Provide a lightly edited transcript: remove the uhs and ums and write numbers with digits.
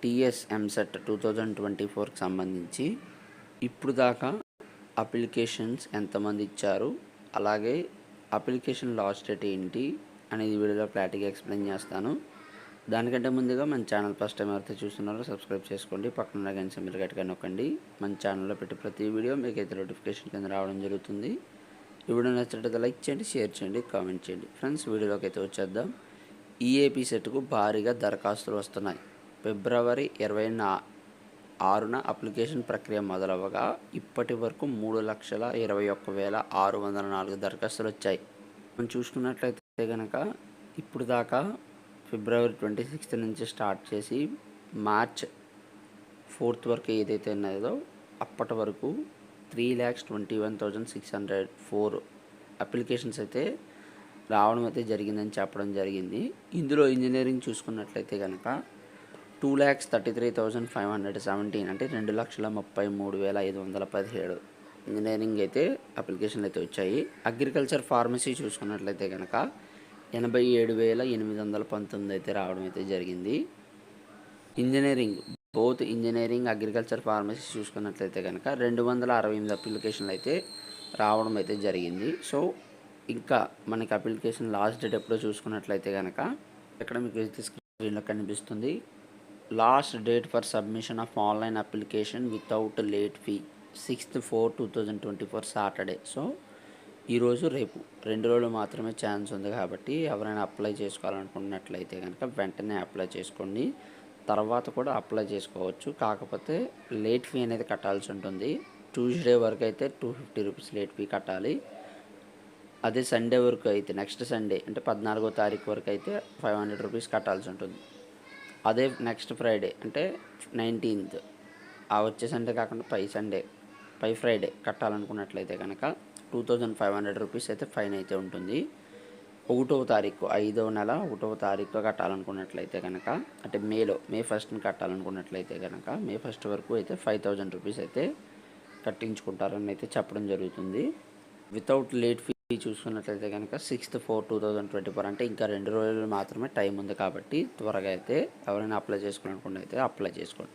TS EAMCET 2024కి సంబంధించి ఇప్పుడు దాకా అప్లికేషన్స్ ఎంతమంది ఇచ్చారు, అలాగే అప్లికేషన్ లాస్ట్ డేట్ ఏంటి అనేది వీడియోలో క్లారిటీగా ఎక్స్ప్లెయిన్ చేస్తాను. దానికంటే ముందుగా మన ఛానల్ ఫస్ట్ టైం ఎవరైతే చూస్తున్నారో సబ్స్క్రైబ్ చేసుకోండి, పక్కన గంట సింబల్ గట్టిగా నొక్కండి. మన ఛానల్లో పెట్టే ప్రతి వీడియో మీకు అయితే నోటిఫికేషన్ కింద రావడం జరుగుతుంది. ఈ వీడియో నచ్చినట్లయితే లైక్ చేయండి, షేర్ చేయండి, కామెంట్ చేయండి. ఫ్రెండ్స్, వీడియోలోకి అయితే వచ్చేద్దాం. ఈఏపీ సెట్కు భారీగా దరఖాస్తులు వస్తున్నాయి. ఫిబ్రవరి 26న అప్లికేషన్ ప్రక్రియ మొదలవగా ఇప్పటి వరకు 3,21,604 దరఖాస్తులు వచ్చాయి. మనం చూసుకున్నట్లయితే కనుక ఇప్పుడు దాకా ఫిబ్రవరి 26th నుంచి స్టార్ట్ చేసి మార్చ్ 4th వరకు ఏదైతే ఉన్నదో అప్పటి వరకు 3,21,604 అప్లికేషన్స్ అయితే రావడం అయితే జరిగిందని చెప్పడం జరిగింది. ఇందులో ఇంజనీరింగ్ చూసుకున్నట్లయితే కనుక 2,33,517 అంటే 2,33,517 ఇంజనీరింగ్ అయితే అప్లికేషన్లు అయితే వచ్చాయి. అగ్రికల్చర్ ఫార్మసీ చూసుకున్నట్లయితే కనుక 87,819 అయితే రావడం అయితే జరిగింది. Engineering both engineering agriculture pharmacy చూసుకున్నట్లయితే కనుక 268 అప్లికేషన్లు అయితే రావడం అయితే జరిగింది. సో ఇంకా మనకి అప్లికేషన్ లాస్ట్ డేట్ ఎప్పుడో చూసుకున్నట్లయితే కనుక ఇక్కడ మీకు అయితే స్క్రీన్లో కనిపిస్తుంది. Last date for submission of online application without late fee 6/4/2024 Saturday. So ఈరోజు రేపు 2 రోజులు మాత్రమే ఛాన్స్ ఉంది కాబట్టి ఎవరైనా అప్లై చేసుకోవాలనుకున్నట్లయితే కనుక వెంటనే అప్లై చేసుకోండి. తర్వాత కూడా అప్లై చేసుకోవచ్చు, కాకపోతే లేట్ ఫీ అనేది కట్టాల్సి ఉంటుంది. ట్యూస్డే వరకు అయితే 250 రూపీస్ లేట్ ఫీ కట్టాలి. అదే సండే వరకు అయితే నెక్స్ట్ సండే అంటే 14వ తారీఖు వరకు అయితే 500 రూపీస్ కట్టాల్సి ఉంటుంది. అదే నెక్స్ట్ ఫ్రైడే అంటే 19th ఆ వచ్చే సండే కాకుండా పై ఫ్రైడే కట్టాలనుకున్నట్లయితే కనుక 2,500 రూపీస్ అయితే ఫైన్ అయితే ఉంటుంది. 1వ తారీఖు 5వ నెల 1వ తారీఖు కట్టాలనుకున్నట్లయితే కనుక అంటే మే 1st కట్టాలనుకున్నట్లయితే కనుక మే 1st వరకు అయితే 5,000 రూపీస్ అయితే కట్టించుకుంటారని అయితే చెప్పడం జరుగుతుంది. వితౌట్ లేట్ ఫీ చూసుకున్నట్లయితే కనుక 6/4/2024 అంటే ఇంకా 2 రోజులు మాత్రమే టైం ఉంది కాబట్టి త్వరగా అయితే ఎవరైనా అప్లై చేసుకోవాలనుకుంటే అయితే అప్లై చేసుకోండి.